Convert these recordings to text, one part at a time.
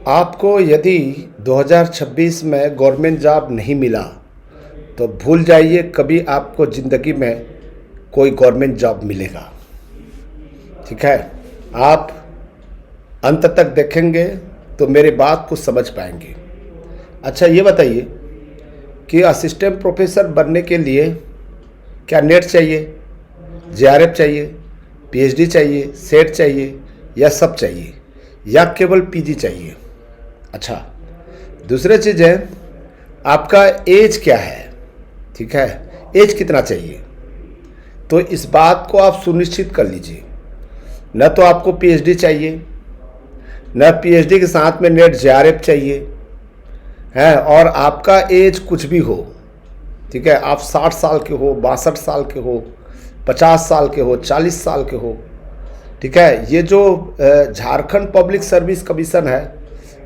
आपको यदि 2026 में गवर्नमेंट जॉब नहीं मिला तो भूल जाइए कभी आपको ज़िंदगी में कोई गवर्नमेंट जॉब मिलेगा। ठीक है, आप अंत तक देखेंगे तो मेरी बात को समझ पाएंगे। अच्छा ये बताइए कि असिस्टेंट प्रोफेसर बनने के लिए क्या नेट चाहिए, जेआरएफ चाहिए, पीएचडी चाहिए, सेट चाहिए या सब चाहिए या केवल पीजी चाहिए? अच्छा, दूसरी चीज़ है आपका एज क्या है। ठीक है, एज कितना चाहिए, तो इस बात को आप सुनिश्चित कर लीजिए। न तो आपको पीएचडी चाहिए, न पीएचडी के साथ में नेट जेआरएफ चाहिए है, और आपका एज कुछ भी हो। ठीक है, आप 60 साल के हो, 62 साल के हो, 50 साल के हो, 40 साल के हो। ठीक है, ये जो झारखंड पब्लिक सर्विस कमीशन है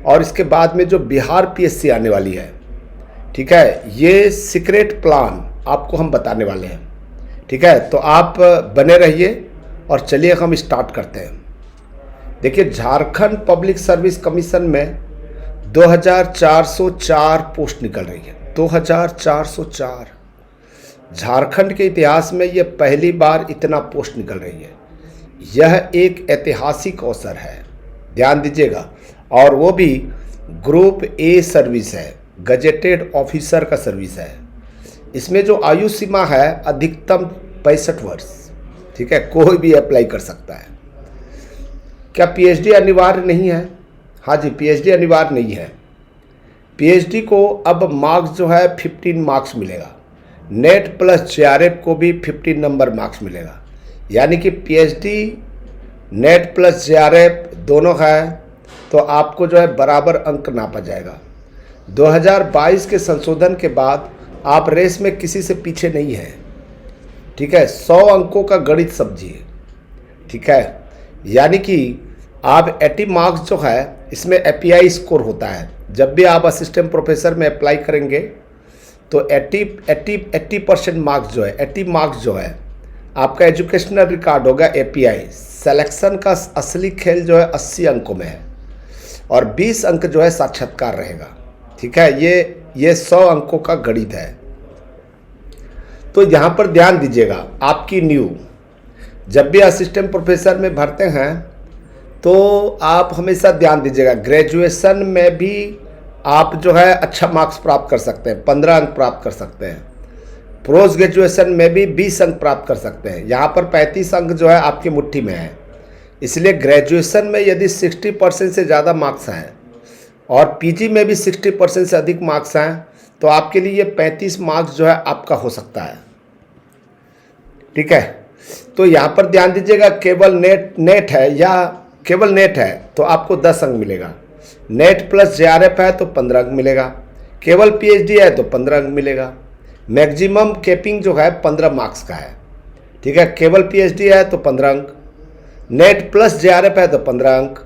और इसके बाद में जो बिहार पीएससी आने वाली है, ठीक है, ये सीक्रेट प्लान आपको हम बताने वाले हैं। ठीक है, तो आप बने रहिए और चलिए हम स्टार्ट करते हैं। देखिए, झारखंड पब्लिक सर्विस कमीशन में 2404 पोस्ट निकल रही है। 2404 झारखंड के इतिहास में ये पहली बार इतना पोस्ट निकल रही है। यह एक ऐतिहासिक अवसर है, ध्यान दीजिएगा, और वो भी ग्रुप ए सर्विस है, गजेटेड ऑफिसर का सर्विस है। इसमें जो आयु सीमा है अधिकतम 65 वर्ष। ठीक है, कोई भी अप्लाई कर सकता है। क्या पीएचडी अनिवार्य नहीं है? हाँ जी, पीएचडी अनिवार्य नहीं है। पीएचडी को अब मार्क्स जो है 15 मार्क्स मिलेगा। नेट प्लस जेआरएफ को भी 15 नंबर मार्क्स मिलेगा, यानी कि पीएचडी नेट प्लस जेआरएफ दोनों है तो आपको जो है बराबर अंक नापा जाएगा। 2022 के संशोधन के बाद आप रेस में किसी से पीछे नहीं हैं। ठीक है, 100 अंकों का गणित समझिए। ठीक है, यानी कि आप 80 मार्क्स जो है इसमें एपीआई स्कोर होता है। जब भी आप असिस्टेंट प्रोफेसर में अप्लाई करेंगे तो 80% मार्क्स जो है, 80 मार्क्स जो है आपका एजुकेशनल रिकॉर्ड होगा एपीआई। सिलेक्शन का असली खेल जो है 80 अंकों में है और 20 अंक जो है साक्षात्कार रहेगा। ठीक है, ये 100 अंकों का गणित है। तो यहाँ पर ध्यान दीजिएगा, आपकी न्यू जब भी असिस्टेंट प्रोफेसर में भरते हैं तो आप हमेशा ध्यान दीजिएगा, ग्रेजुएशन में भी आप जो है अच्छा मार्क्स प्राप्त कर सकते हैं, 15 अंक प्राप्त कर सकते हैं। पोस्ट ग्रेजुएशन में भी 20 अंक प्राप्त कर सकते हैं। यहाँ पर 35 अंक जो है आपकी मुट्ठी में है। इसलिए ग्रेजुएशन में यदि 60% से ज़्यादा मार्क्स हैं और पीजी में भी 60% से अधिक मार्क्स हैं तो आपके लिए ये 35 मार्क्स जो है आपका हो सकता है। ठीक है, तो यहाँ पर ध्यान दीजिएगा, केवल नेट है या केवल नेट है तो आपको 10 अंक मिलेगा। नेट प्लस जेआरएफ है तो 15 अंक मिलेगा। केवल पीएचडी है तो 15 अंक मिलेगा। मैक्सिमम कैपिंग जो है 15 मार्क्स का है। ठीक है, केवल पीएचडी है तो 15 अंक, नेट प्लस जेआरएफ है तो 15 अंक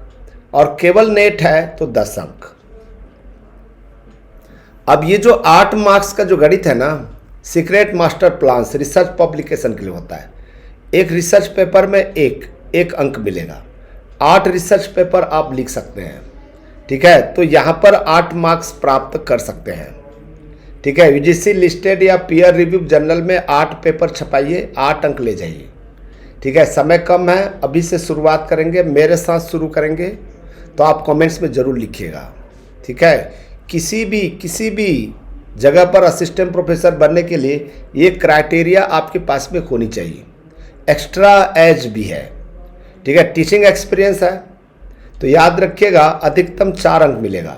और केवल नेट है तो 10 अंक। अब ये जो 8 मार्क्स का जो गणित है ना, secret master plan research publication के लिए होता है। एक रिसर्च पेपर में एक अंक मिलेगा। 8 रिसर्च पेपर आप लिख सकते हैं। ठीक है, तो यहाँ पर 8 मार्क्स प्राप्त कर सकते हैं। ठीक है, यूजीसी लिस्टेड या पीयर रिव्यू जर्नल में 8 पेपर छपाइए, 8 अंक ले जाइए। ठीक है, समय कम है, अभी से शुरुआत करेंगे, मेरे साथ शुरू करेंगे, तो आप कमेंट्स में ज़रूर लिखिएगा। ठीक है, किसी भी जगह पर असिस्टेंट प्रोफेसर बनने के लिए ये क्राइटेरिया आपके पास में होनी चाहिए। एक्स्ट्रा एज भी है। ठीक है, टीचिंग एक्सपीरियंस है तो याद रखिएगा अधिकतम 4 अंक मिलेगा।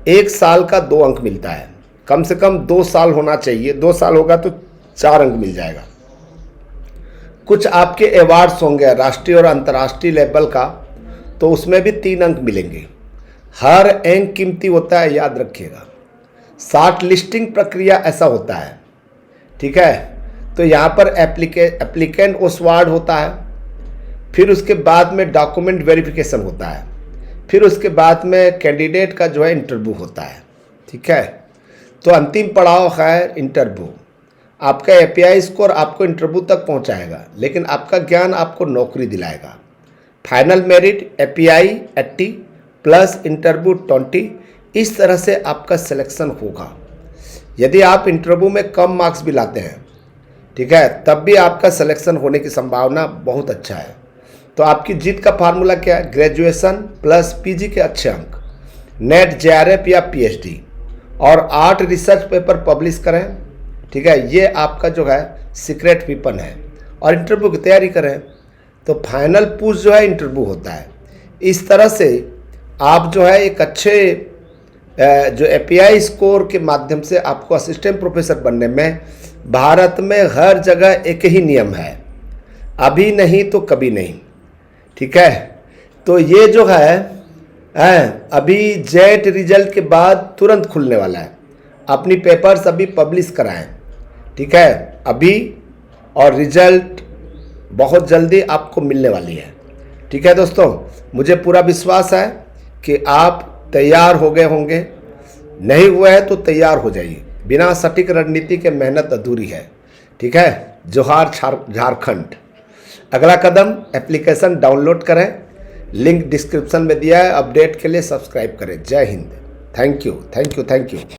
1 साल का 2 अंक मिलता है, कम से कम 2 साल होना चाहिए। 2 साल होगा तो 4 अंक मिल जाएगा। कुछ आपके अवार्ड्स होंगे राष्ट्रीय और अंतर्राष्ट्रीय लेवल का, तो उसमें भी 3 अंक मिलेंगे। हर अंक कीमती होता है, याद रखिएगा। शॉर्ट लिस्टिंग प्रक्रिया ऐसा होता है। ठीक है, तो यहाँ पर एप्लीकेंट ओसवार्ड होता है, फिर उसके बाद में डॉक्यूमेंट वेरिफिकेशन होता है, फिर उसके बाद में कैंडिडेट का जो है इंटरव्यू होता है। ठीक है, तो अंतिम पड़ाव है इंटरव्यू। आपका एपीआई स्कोर आपको इंटरव्यू तक पहुंचाएगा, लेकिन आपका ज्ञान आपको नौकरी दिलाएगा। Final merit API 80, plus interview 20, इस तरह से आपका सिलेक्शन होगा। यदि आप इंटरव्यू में कम मार्क्स भी लाते हैं, ठीक है, तब भी आपका सिलेक्शन होने की संभावना बहुत अच्छा है। तो आपकी जीत का फार्मूला क्या है? ग्रेजुएशन प्लस पीजी के अच्छे अंक, नेट जेआरएफ या पीएचडी, और 8 रिसर्च पेपर पब्लिश करें, ठीक है, ये आपका जो है सीक्रेट वेपन है। और इंटरव्यू की तैयारी करें, तो फाइनल पुश जो है इंटरव्यू होता है। इस तरह से आप जो है एक अच्छे जो एपीआई स्कोर के माध्यम से आपको असिस्टेंट प्रोफेसर बनने में भारत में हर जगह एक ही नियम है, अभी नहीं तो कभी नहीं, ठीक है। तो ये जो है अभी जेट रिजल्ट के बाद तुरंत खुलने वाला है। अपनी पेपर्स अभी पब्लिश कराएं, ठीक है, अभी, और रिजल्ट बहुत जल्दी आपको मिलने वाली है, ठीक है दोस्तों। मुझे पूरा विश्वास है कि आप तैयार हो गए होंगे, नहीं हुए हैं तो तैयार हो जाइए। बिना सटीक रणनीति के मेहनत अधूरी है, ठीक है। जोहार झारखंड। अगला कदम एप्लीकेशन डाउनलोड करें, लिंक डिस्क्रिप्शन में दिया है। अपडेट के लिए सब्सक्राइब करें। जय Hind. Thank you, thank you, thank you.